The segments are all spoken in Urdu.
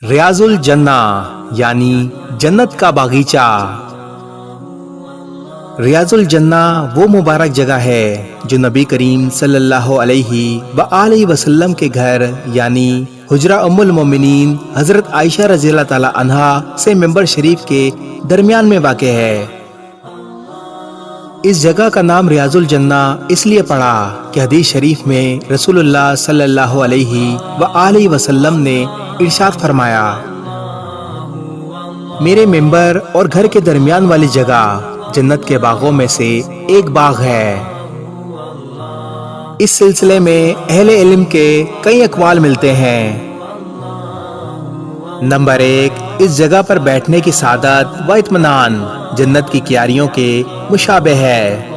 ریاض الجنہ یعنی جنت کا باغیچہ۔ ریاض الجنہ وہ مبارک جگہ ہے جو نبی کریم صلی اللہ علیہ وآلہ وسلم کے گھر یعنی حجرہ ام المومنین حضرت عائشہ رضی اللہ تعالی عنہا سے منبر شریف کے درمیان میں واقع ہے۔ اس جگہ کا نام ریاض الجنہ اس لیے پڑا کہ حدیث شریف میں رسول اللہ صلی اللہ علیہ وآلہ وسلم نے ارشاد فرمایا، میرے منبر اور گھر کے درمیان والی جگہ جنت کے باغوں میں سے ایک باغ ہے۔ اس سلسلے میں اہل علم کے کئی اقوال ملتے ہیں۔ نمبر 1، اس جگہ پر بیٹھنے کی سعادت و اطمینان جنت کی کیاریوں کے مشابہ ہے۔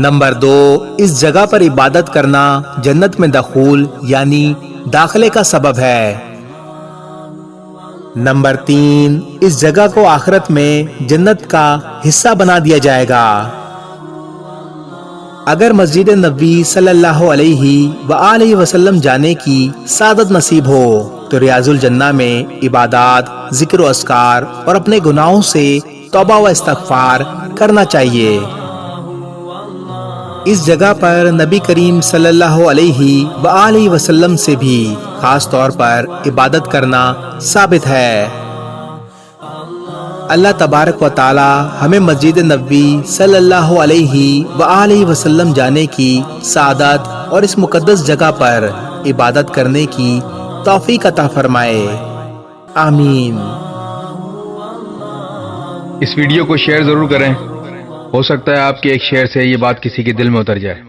نمبر 2، اس جگہ پر عبادت کرنا جنت میں دخول یعنی داخلے کا سبب ہے۔ نمبر 3، اس جگہ کو آخرت میں جنت کا حصہ بنا دیا جائے گا۔ اگر مسجد نبوی صلی اللہ علیہ وآلہ وسلم جانے کی سعادت نصیب ہو تو ریاض الجنہ میں عبادات، ذکر و اذکار اور اپنے گناہوں سے توبہ و استغفار کرنا چاہیے۔ اس جگہ پر نبی کریم صلی اللہ علیہ وآلہ وسلم سے بھی خاص طور پر عبادت کرنا ثابت ہے۔ اللہ تبارک و تعالی ہمیں مسجد نبوی صلی اللہ علیہ وآلہ وسلم جانے کی سعادت اور اس مقدس جگہ پر عبادت کرنے کی توفیق عطا فرمائے، آمین۔ اس ویڈیو کو شیئر ضرور کریں، ہو سکتا ہے آپ کے ایک شیئر سے یہ بات کسی کے دل میں اتر جائے۔